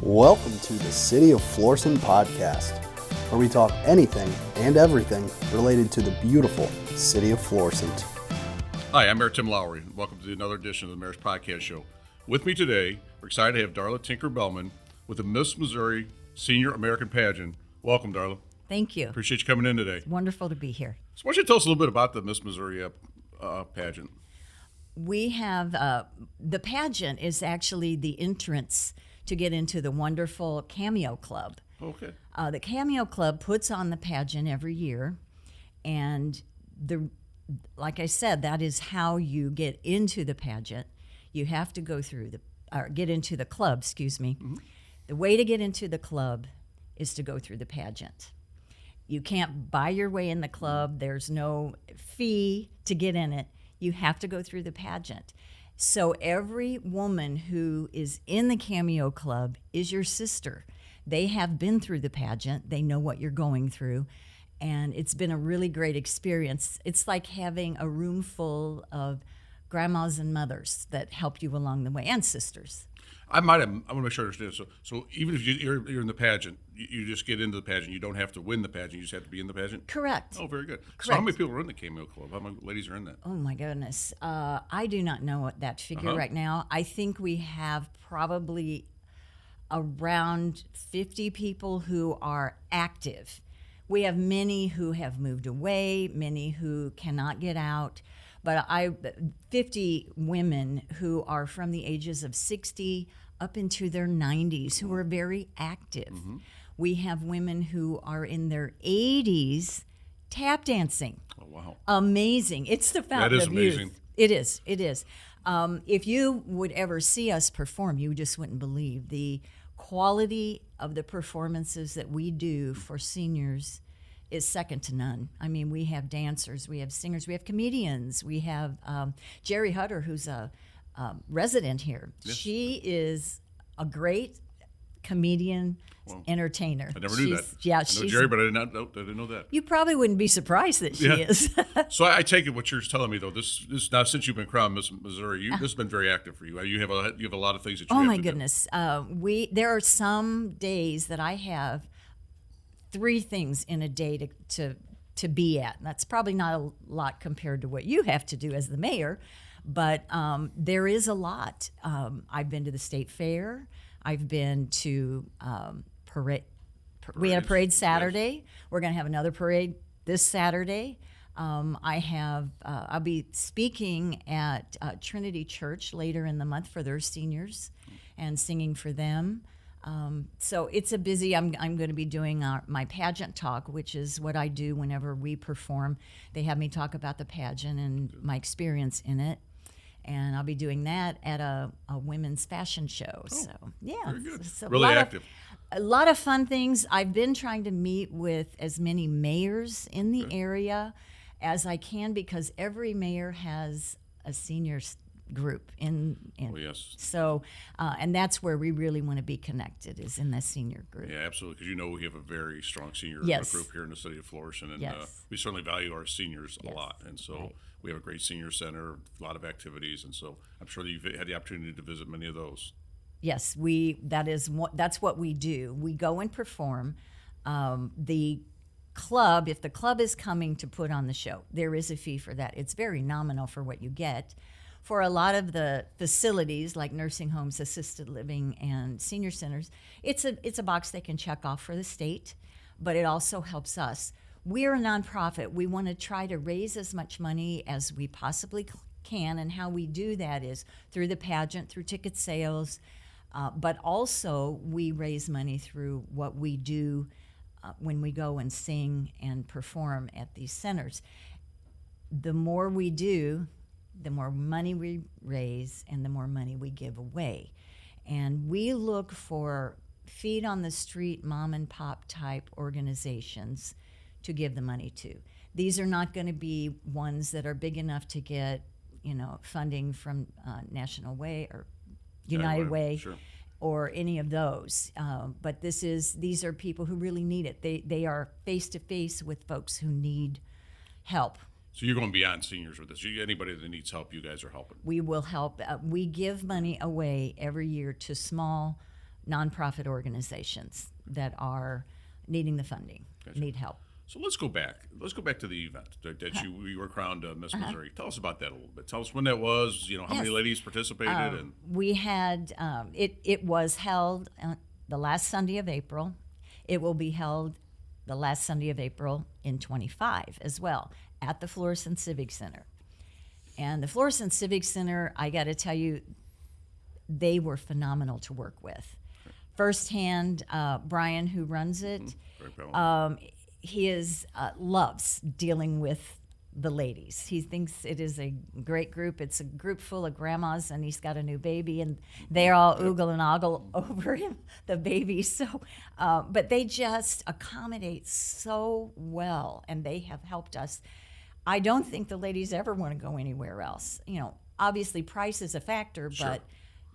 Welcome to the City of Florissant Podcast, where we talk anything and everything related to the beautiful City of Florissant. Hi, I'm Mayor Tim Lowery. Welcome to another edition of the Mayor's Podcast Show. With me today, we're excited to have Darla Tinker Behlmann with the Miss Missouri Senior American Pageant. Welcome, Darla. Thank you. Appreciate you coming in today. It's wonderful to be here. So why don't you tell us a little bit about the Miss Missouri pageant? We have, the pageant is actually the entrance to get into the wonderful Cameo Club. Okay. The Cameo Club puts on the pageant every year, and like I said, that is how you get into the pageant. You have to go through get into the club, excuse me. Mm-hmm. The way to get into the club is to go through the pageant. You can't buy your way in the club. There's no fee to get in it. You have to go through the pageant. So every woman who is in the Cameo Club is your sister. They have been through the pageant. They know what you're going through. And it's been a really great experience. It's like having a room full of grandmas and mothers that helped you along the way, and sisters. I want to make sure I understand. So even if you're in the pageant, you just get into the pageant. You don't have to win the pageant. You just have to be in the pageant? Correct. Oh, very good. Correct. So how many people are in the Cameo Club? How many ladies are in that? Oh, my goodness. I do not know what that figure right now. I think we have probably around 50 people who are active. We have many who have moved away, many who cannot get out. But 50 women who are from the ages of 60 up into their 90s who are very active. Mm-hmm. We have women who are in their 80s tap dancing. Oh, wow. Amazing. It's the fountain of youth. That is amazing. It is. It is. If you would ever see us perform, you just wouldn't believe the quality of the performances that we do for seniors is second to none. I mean, we have dancers, we have singers, we have comedians, we have Jerry Hutter, who's a resident here. Yes. She is a great comedian, entertainer. I never knew that. Yeah, I know Jerry, but I didn't know that. You probably wouldn't be surprised that she is. So I take it what you're telling me though. This now since you've been crowned Miss Missouri, this has been very active for you. You have a lot of things that you. Oh have my to goodness, there are some days that I have 3 things in a day to be at. And that's probably not a lot compared to what you have to do as the mayor, but there is a lot. I've been to the state fair. I've been to parade. We had a parade Saturday. Yes. We're going to have another parade this Saturday. I'll be speaking at Trinity Church later in the month for their seniors and singing for them. So it's a busy, I'm going to be doing my pageant talk, which is what I do whenever we perform. They have me talk about the pageant and my experience in it. And I'll be doing that at a women's fashion show. So, yeah. Very good. So really active. A lot of fun things. I've been trying to meet with as many mayors in the area as I can because every mayor has a senior group in oh yes, so and that's where we really want to be connected is in the senior group. Yeah, absolutely, because we have a very strong senior group here in the city of Florissant, and we certainly value our seniors a lot, and so we have a great senior center, a lot of activities, and so I'm sure that you've had the opportunity to visit many of those. Yes, that's what we do. We go and perform. The club, if the club is coming to put on the show, there is a fee for that. It's very nominal for what you get. For a lot of the facilities like nursing homes, assisted living, and senior centers, it's a box they can check off for the state, but it also helps us. We're a nonprofit. We want to try to raise as much money as we possibly can, and how we do that is through the pageant, through ticket sales, but also we raise money through what we do when we go and sing and perform at these centers. The more we do, the more money we raise and the more money we give away. And we look for feet on the street, mom and pop type organizations to give the money to. These are not going to be ones that are big enough to get, funding from National Way or United Way or any of those. But these are people who really need it. They are face to face with folks who need help. So you're going beyond seniors with this. Anybody that needs help, you guys are helping. We will help. We give money away every year to small nonprofit organizations that are needing the funding, need help. So let's go back. Let's go back to the event that you were crowned Miss Missouri. Tell us about that a little bit. Tell us when that was. How many ladies participated. And we had it was held the last Sunday of April. It will be held the last Sunday of April in 25 as well at the Florissant Civic Center. And the Florissant Civic Center, I got to tell you, they were phenomenal to work with. Firsthand, Brian, who runs it, he loves dealing with the ladies. He thinks it is a great group. It's a group full of grandmas, and he's got a new baby, and they're all oogle and ogle over him, the baby. So, but they just accommodate so well, and they have helped us. I don't think the ladies ever want to go anywhere else. Obviously price is a factor, but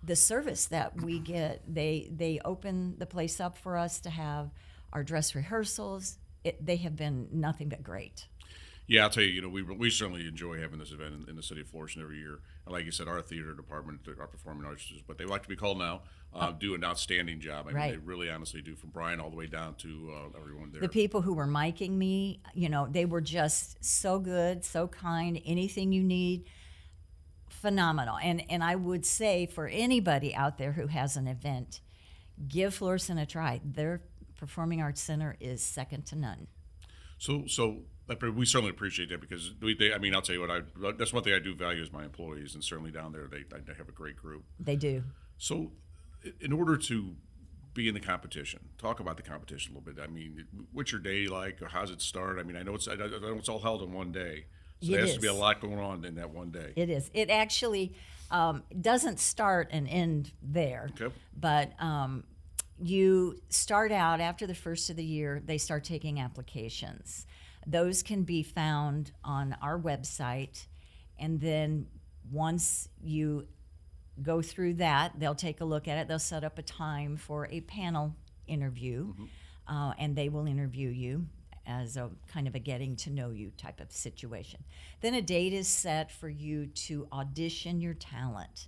the service that we get, they open the place up for us to have our dress rehearsals. They have been nothing but great. Yeah, I'll tell you, we certainly enjoy having this event in the city of Florissant every year. And like you said, our theater department, our performing arts, what they like to be called now, do an outstanding job. I mean, they really honestly do, from Brian all the way down to everyone there. The people who were miking me, they were just so good, so kind. Anything you need, phenomenal. And I would say for anybody out there who has an event, give Florissant a try. Their Performing Arts Center is second to none. So we certainly appreciate that, because I'll tell you what, that's one thing I do value is my employees, and certainly down there they have a great group. They do. So in order to be in the competition, talk about the competition a little bit. I mean, what's your day like, or how's it start? I mean, I know it's all held in one day. So there has to be a lot going on in that one day. It is. It actually doesn't start and end there. Okay. But you start out after the first of the year, they start taking applications. Those can be found on our website. And then once you go through that, they'll take a look at it. They'll set up a time for a panel interview, and they will interview you as a kind of a getting to know you type of situation. Then a date is set for you to audition your talent.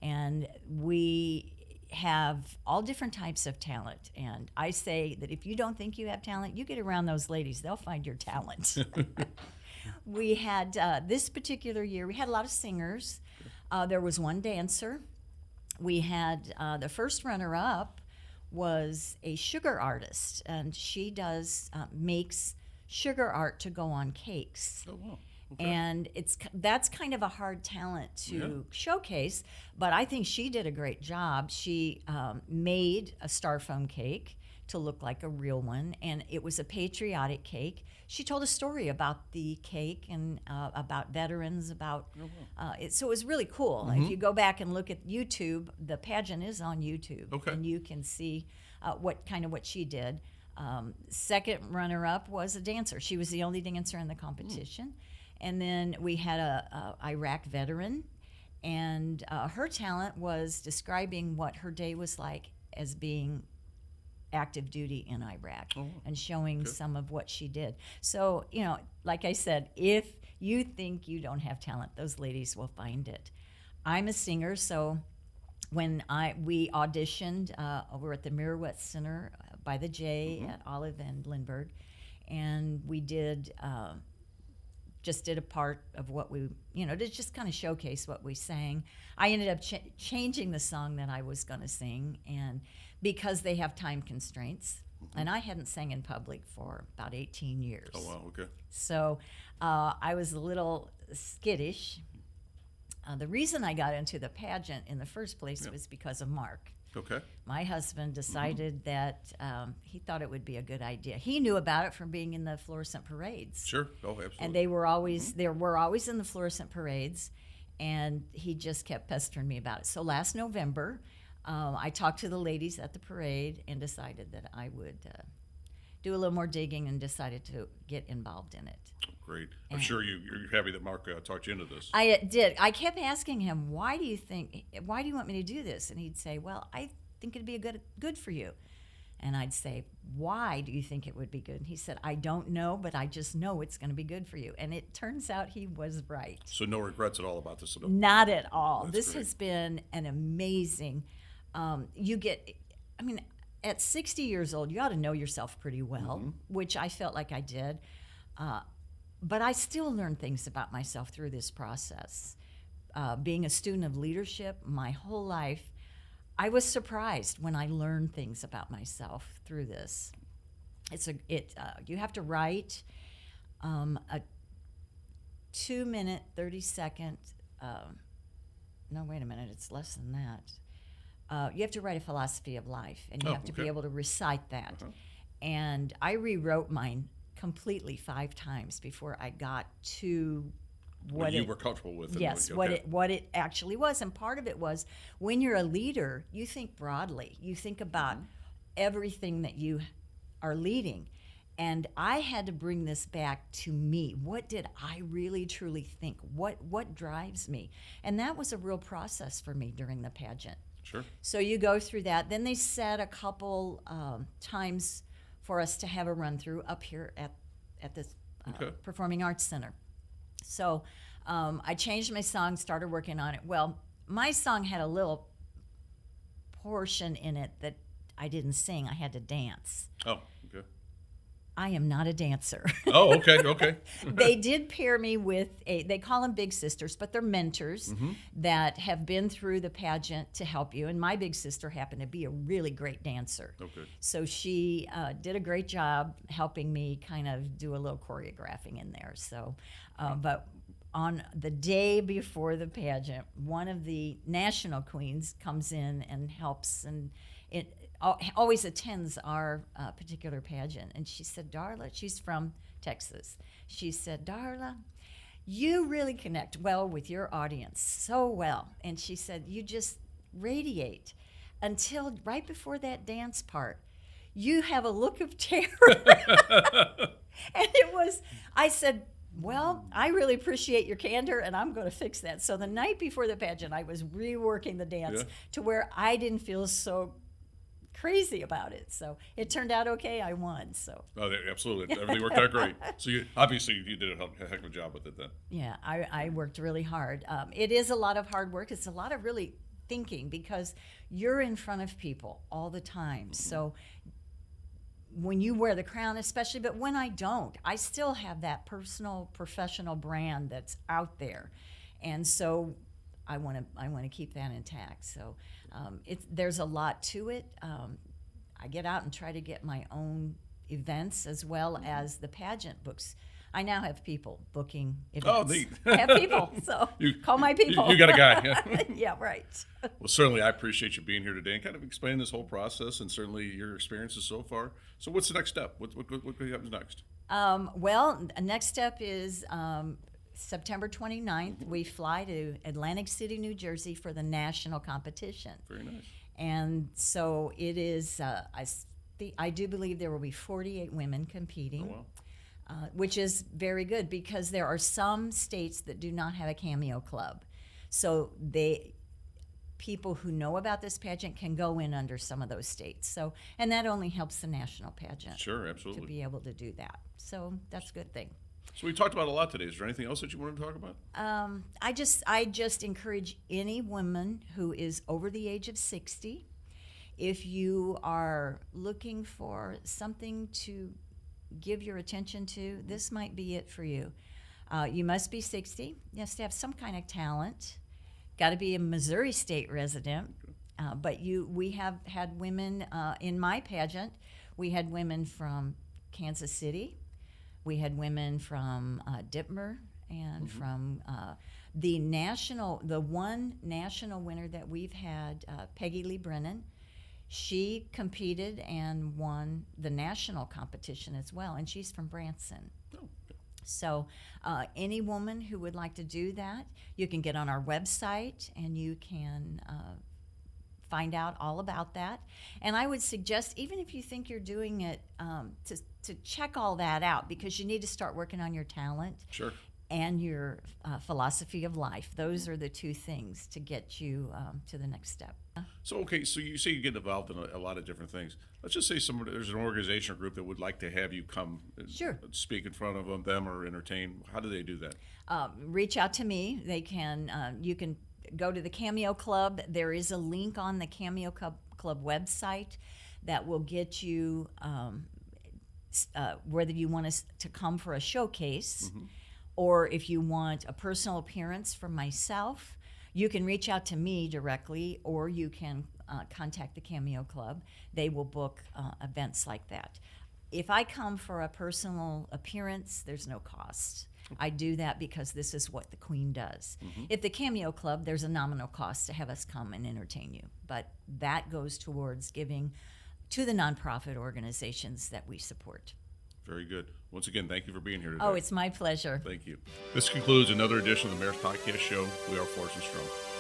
And we have all different types of talent. And I say that if you don't think you have talent, you get around those ladies, they'll find your talent. We had, this particular year, we had a lot of singers. There was one dancer. We had, the first runner-up was a sugar artist, and she makes sugar art to go on cakes. Oh, wow. Okay. And that's kind of a hard talent to showcase, but I think she did a great job. She made a styrofoam cake to look like a real one, and it was a patriotic cake. She told a story about the cake and about veterans, so it was really cool. If you go back and look at YouTube, the pageant is on YouTube, and you can see what she did. Second runner-up was a dancer. She was the only dancer in the competition. And then we had a Iraq veteran, and her talent was describing what her day was like as being active duty in Iraq, and showing some of what she did. So, like I said, if you think you don't have talent, those ladies will find it. I'm a singer, so when we auditioned over at the Mirouette Center by the J at Olive and Lindbergh, and we did a part of what we, to just kind of showcase what we sang. I ended up changing the song that I was going to sing, and because they have time constraints, and I hadn't sang in public for about 18 years. Oh, wow, okay. So I was a little skittish. The reason I got into the pageant in the first place was because of Mark. Okay. My husband decided that he thought it would be a good idea. He knew about it from being in the Florissant parades. Sure. Oh, absolutely. And they were always in the Florissant parades, and he just kept pestering me about it. So last November, I talked to the ladies at the parade and decided that I would do a little more digging, and decided to get involved in it. Great. I'm sure you're happy that Mark talked you into this. I did. I kept asking him, why do you want me to do this? And he'd say, well, I think it'd be good for you. And I'd say, why do you think it would be good? And he said, I don't know, but I just know it's going to be good for you. And it turns out he was right. So no regrets at all about this? Not at all. That's this great. Has been an amazing, I mean, at 60 years old, you ought to know yourself pretty well, which I felt like I did. But I still learned things about myself through this process. Being a student of leadership my whole life, I was surprised when I learned things about myself through this. You have to write a 2-minute, 30-second. No, wait a minute, it's less than that. You have to write a philosophy of life, and you have to be able to recite that. And I rewrote mine completely 5 times before I got to what you were comfortable with. Yes, what it actually was. And part of it was, when you're a leader, you think broadly. You think about everything that you are leading. And I had to bring this back to me. What did I really truly think? What drives me? And that was a real process for me during the pageant. Sure. So you go through that. Then they set a couple times for us to have a run through up here at this Performing Arts Center. So I changed my song, started working on it. Well, my song had a little portion in it that I didn't sing. I had to dance. Oh, okay. I am not a dancer. Oh, okay. They did pair me with they call them big sisters, but they're mentors that have been through the pageant to help you. And my big sister happened to be a really great dancer. Okay. So she did a great job helping me kind of do a little choreographing in there. So, but on the day before the pageant, one of the national queens comes in and helps, and it always attends our particular pageant. And she said, Darla, she's from Texas. She said, Darla, you really connect well with your audience, so well. And she said, you just radiate until right before that dance part. You have a look of terror. And I said, well, I really appreciate your candor, and I'm going to fix that. So the night before the pageant, I was reworking the dance to where I didn't feel so crazy about it. So it turned out okay. I won. So absolutely, everything worked out great. So you did a heck of a job with it then. Yeah, I worked really hard. It is a lot of hard work. It's a lot of really thinking, because you're in front of people all the time. So when you wear the crown especially, but when I don't, I still have that personal, professional brand that's out there. And so I want to keep that intact. So there's a lot to it. I get out and try to get my own events as well as the pageant books. I now have people booking events. Oh, neat. I have people, so call my people. You got a guy. Yeah. Yeah, right. Well, certainly I appreciate you being here today and kind of explaining this whole process and certainly your experiences so far. So what's the next step? What happens next? Well, next step is September 29th. We fly to Atlantic City, New Jersey for the national competition. Very nice. And so it is, I do believe there will be 48 women competing. Oh, wow. Which is very good, because there are some states that do not have a cameo club. So people who know about this pageant can go in under some of those states. So, and that only helps the national pageant. Sure, absolutely. To be able to do that. So that's a good thing. So we talked about a lot today. Is there anything else that you wanted to talk about? I just encourage any woman who is over the age of 60, if you are looking for something to give your attention to, this might be it for you. You must be 60. You have to have some kind of talent. Got to be a Missouri State resident. But we have had women in my pageant. We had women from Kansas City. We had women from Dittmer, and from the one national winner that we've had, Peggy Lee Brennan. She competed and won the national competition as well, and she's from Branson. Oh, okay. So any woman who would like to do that, you can get on our website and you can find out all about that. And I would suggest, even if you think you're doing it, to check all that out, because you need to start working on your talent. Sure. And your philosophy of life. Those are the two things to get you to the next step. So you say you get involved in a lot of different things. Let's just say there's an organization or group that would like to have you come Sure. speak in front of them or entertain. How do they do that? Reach out to me. They can. You can. go to the Cameo Club. There is a link on the Cameo Club website that will get you whether you want us to come for a showcase, or if you want a personal appearance from myself, you can reach out to me directly, or you can contact the Cameo Club. They will book events like that. If I come for a personal appearance, there's no cost. I do that because this is what the Queen does. If the Cameo Club, there's a nominal cost to have us come and entertain you, but that goes towards giving to the nonprofit organizations that we support. Very good. Once again, thank you for being here today. Oh, it's my pleasure. Thank you. This concludes another edition of the Mayor's Podcast Show. We are Florissant Strong.